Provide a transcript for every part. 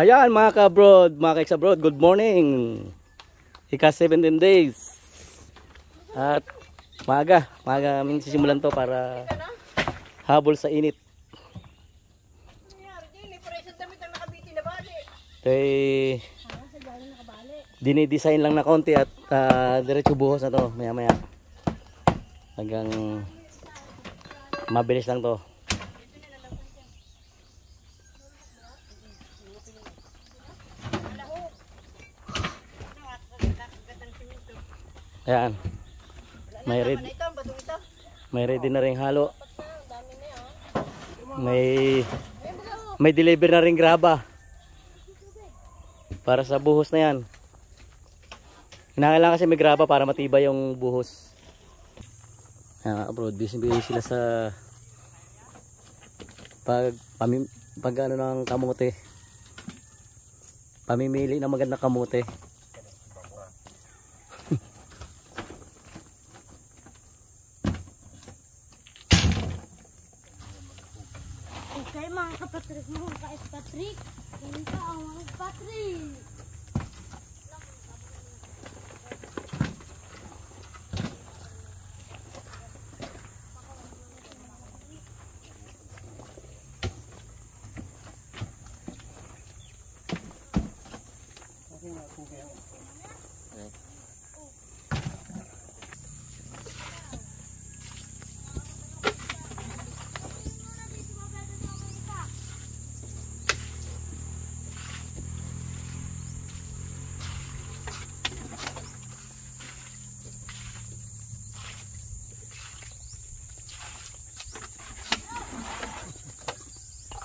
Ayan mga ka-abroad, mga ka-ex-abroad, good morning. Ika 17 days. At maaga aming sisimulan to para habol sa init. Kaya dinidesign lang na konti at diretso buhos na to maya maya. Hanggang mabilis lang to. Ayan. May ready na ring halo. May deliver na ring graba. Para sa buhos na yan. Kinakailangan kasi may graba para matibay yung buhos. Ayan, abroad, busy sila sa pag ano ng kamote. Pamimili ng magandang kamote. Okay mga kapatrik mo, ka-Patrick. Ganito ang mga Patrick.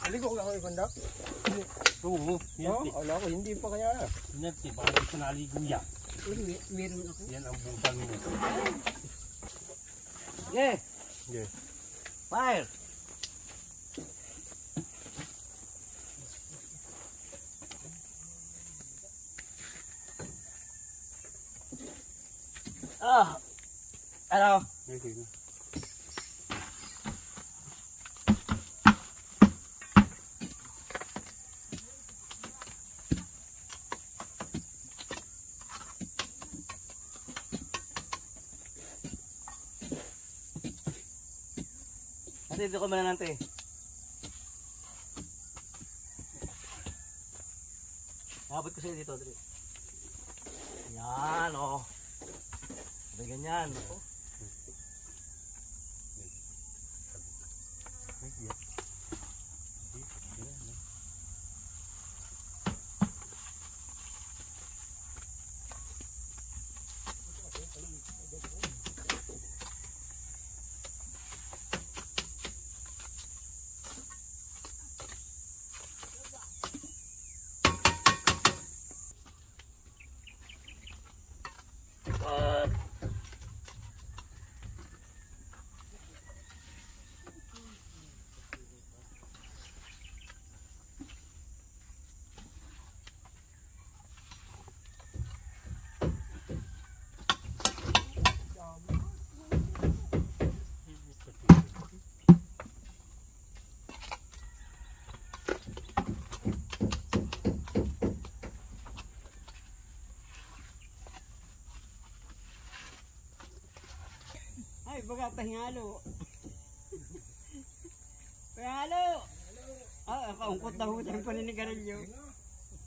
Aligo ko ako ikondak. Oo, ala ko hindi pa kaya. Yan si bakit ko naligo yan. Meron ako. Yan ang butang mo. Yeah. Yeah. Fire. Ano? Dito ko muna natin. Abot ko siya dito, Dre. Yan, oh. Sabi ganyan, oh. Ay, baga pahingalo. Pahingalo. Kaungkot na hutang paninigarilyo.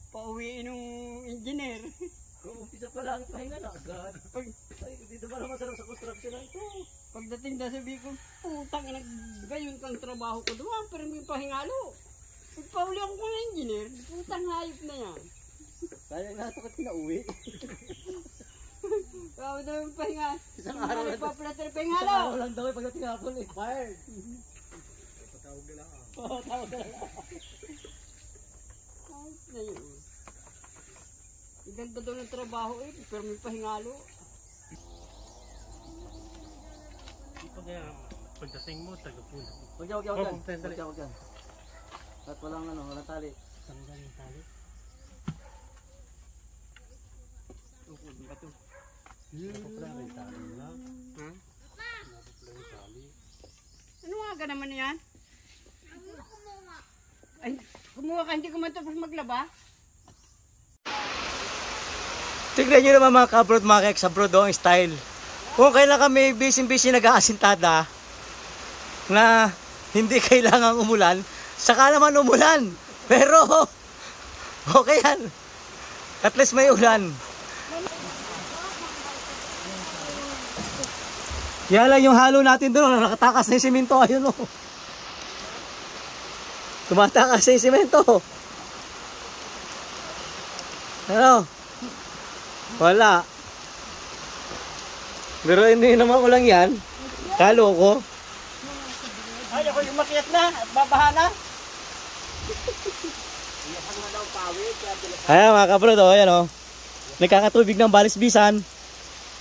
Pauwiin ng engineer. Umpisa pa lang pahinga na agad. Dito ba naman sarap sa construction na ito? Pagdating na sabi ko, putang ina, gayon kang trabaho ko doon, pero may pahingalo. Pagpauli ako ng engineer, putang hayop na yan. Kaya nga ito ka uwi. Kaya daw yung pahinga. Isang araw lang. Nagpaplater Isang pahingalo. araw lang daw pagdating hapon eh. Fired. Patawag na lang. Oo, tawag na lang. Hayop na yun. Ang ganda daw ng trabaho eh, pero may pahingalo. Pagdating mo, tagapunan. Huwag yan. At walang tali. Tanggal yung tali. Napapala yung tali na. Ha? Napapala yung tali. Ano nga naman yan? Ay, kumuha ka, hindi ko man tapos maglaba. Tignan nyo naman mga kabrod, mga ex-abroad, ang style. Kung kailan kami busy-busy nag-aasintada, na hindi kailangang umulan, saka naman umulan. Pero, okay yan. At least may ulan. Yan lang yung halo natin doon, nakatakas na yung simento, ayun o. Tumatakas na yung simento. Ano? Wala. Pero hindi naman ulang yan. Kalo ko. Ay, ako yung makiat na. Babaha na. Ayan mga kabrod, oh, ayan oh. Nagkakatubig ng balisbisan.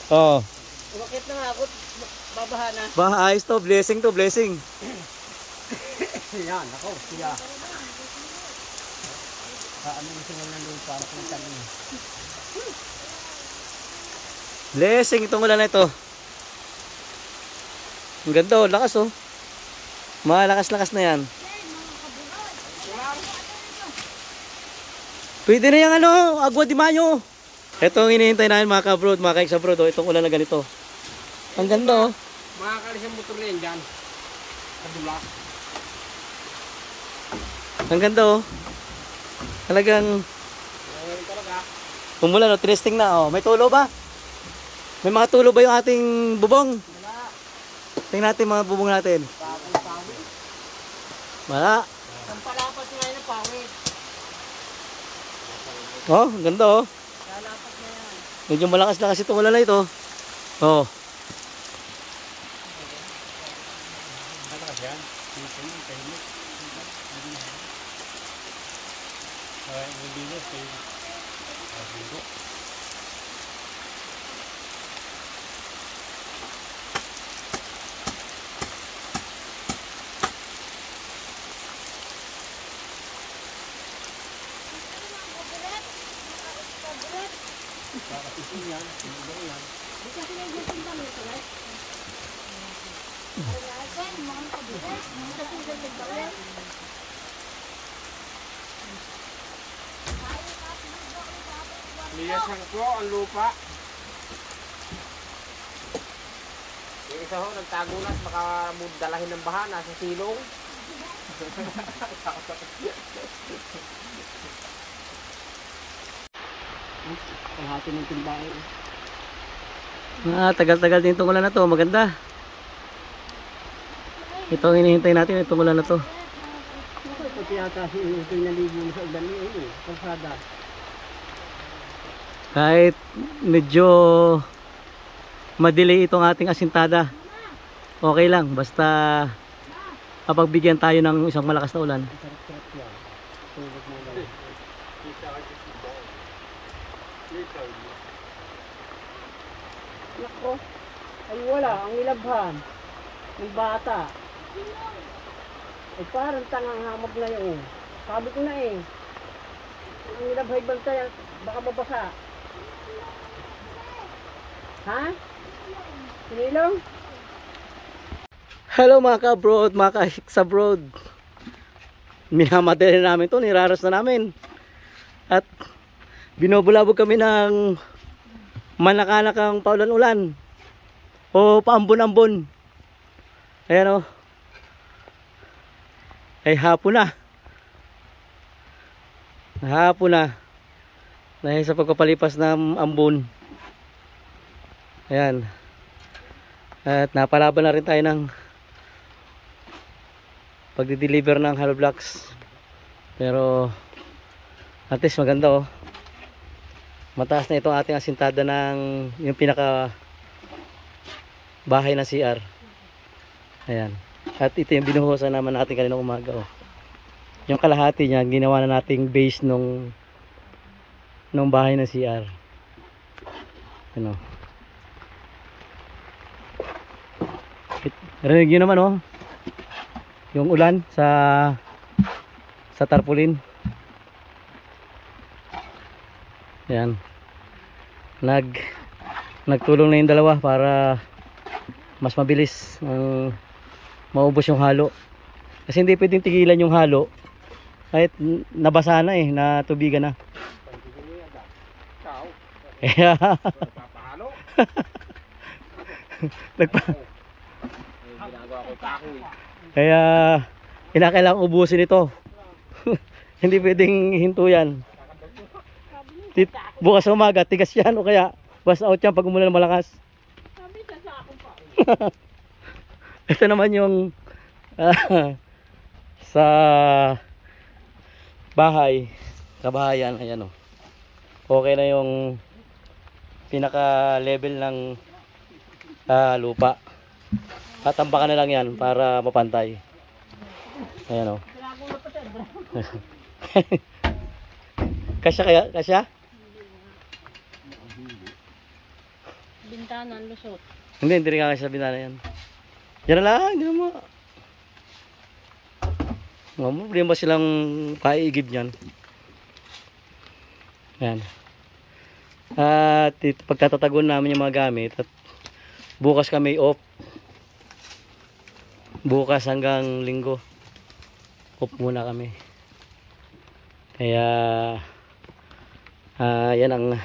Oh. Umakit na nga ako. Babaha na. Ayos to, blessing to, blessing. Yan, ako. Siya. Ano yung singal ng lupa? Ano kung saan yun? Blessing itong ulan na ito. Ang ganda oh, lakas oh. Malakas-lakas na yan. Pwede na yung ano, Agua de Mayo. Ito ang hinihintay namin mga kabrod, mga ka-ex-abroad oh, itong ulan na ganito. Ang ganda oh. Makakalis yung motor na yan dyan. Kadula. Ang ganda oh. Talagang umulan oh, testing na oh. May tulo ba? May mga tulo ba yung ating bubong? Tingnan natin mga bubong natin. Wala. Ang palapas nga yun ang pawit. Oh, ang ganda oh. Lalapas na yan. Medyo malakas-lakas itong ulan na ito. Oh. Liyasan ko ang lupa. Yung isa ho, nagtago na at baka dalahin ng baha, nasa silong. Ang hati ng timbahe. Tagal-tagal din itong ulan na to. Maganda. Ito ang hinihintay natin, itong ulan na to. Ito yata ito yung naligo sa ulan niyo eh. Kalsada. Kahit medyo madelay itong ating asintada, okay lang. Basta kapagbigyan tayo ng isang malakas na ulan. Nako, ay wala, ang ilabhan ng bata. Ay parang tangang hamag na yun. Sabi ko na eh, ang ilabhay bantay, baka mabasa. Ha? Sinilong? Hello mga ka-abroad, mga ka-ex-abroad. Minamadali na namin to, niraras na namin. At binubulabog kami ng manakanakang paulan-ulan o paambon-ambon. Ayan o. Ay hapon na. Hapon na. Dahil sa pagpapalipas ng ambon. Ayan. At napalaban na rin tayo ng pagdi-deliver ng hollow blocks. Pero at least maganda oh. Mataas na itong ating asintada ng yung pinaka bahay na CR. Ayan. At ito yung binuhusan naman natin kanina umaga oh. Yung kalahati niya ginawa na nating base nung bahay na CR. Ano. Rinig yun naman oh. Yung ulan sa tarpaulin. Yan. Nagtulong na yung dalawa para mas mabilis ang maubos yung halo. Kasi hindi pwedeng tigilan yung halo kahit nabasa na eh, natubigan na. Kaya, Papahalo. nagpa, Ginagawa ko kahoy. kaya, kinakailangang ubusin ito. Hindi pwedeng hinto yan. Bukas sa umaga, tigas yan o kaya, bus out yan pag umulan ng malakas. Sabi sa sakong pa. Ito naman yung sa bahay, sa bahayan, ayan o. Okay na yung pinaka level ng lupa. Tatambakan na lang yan para mapantay. Ayan o. Kasya kaya? Kasya? Bintana, lusot. Hindi rin kakasya sa bintana yan. Yan na lang, hindi naman. Mga problema silang kaigib niyan. Yan. At pagtatatagon namin yung mga gamit at bukas kami off. Bukas hanggang linggo. Off muna kami. Kaya yan ang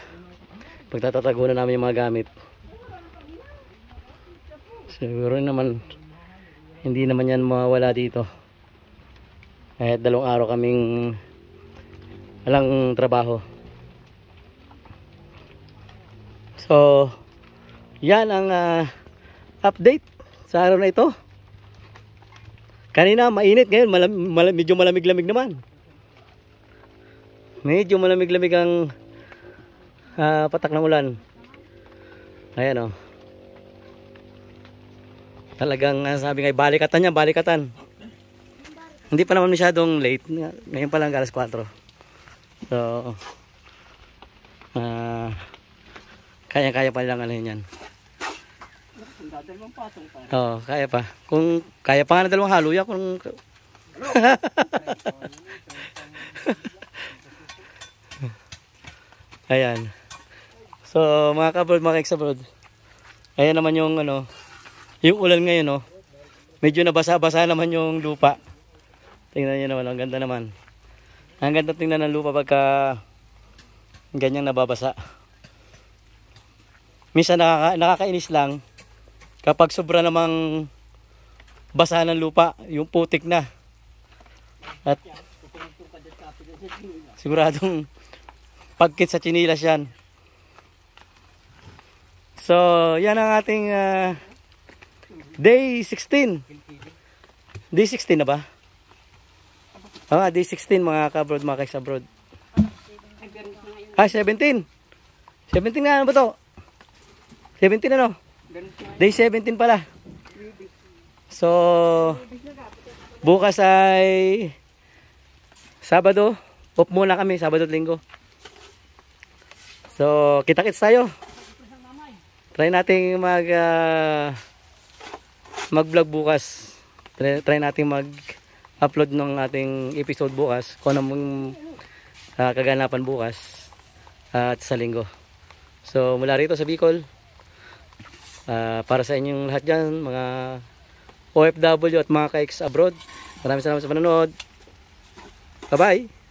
pagtatatagunan namin yung mga gamit. Siguro naman hindi naman yan mawawala dito. Kahit 2 araw kaming walang trabaho. So yan ang update sa araw na ito. Kanina mainit, ngayon medyo malamig-lamig naman. Medyo malamig-lamig ang patak ng ulan. Ayan o. Talagang sabi nga, balikatan niya, balikatan. Hindi pa naman masyadong late. Ngayon pa lang alas 4. So, kaya-kaya pa lang ano yan. Dalawang patong pa. Oo, kaya pa. Kung kaya pa nga na 2 haluya, kung... Ayan. So, mga kabroad, mga ex-abroad. Ayan naman yung ano, yung ulan ngayon, no. Medyo nabasa-basa naman yung lupa. Tingnan niyo naman, ang ganda naman. Ang ganda tingnan ng lupa pagka ganyang nababasa. Minsan nakakainis lang kapag sobra namang basa ng lupa, yung putik na. At siguradong pagkit sa chinilas yan. So, yan ang ating day 16. Day 16 na ba? Day 16 mga kabroad, mga ex-abroad. 17. 17 nga, ano ba to? 17 ano? Day 17 pala. So, bukas ay Sabado. Off muna kami, Sabado at Linggo. So, kita-kits tayo. Try nating mag-vlog bukas. Try nating mag-upload ng ating episode bukas. Kung anong kaganapan bukas at sa Linggo. So, mula rito sa Bicol. Para sa inyong lahat dyan, mga OFW at mga ka-ex abroad. Maraming salamat sa panonood. Bye-bye!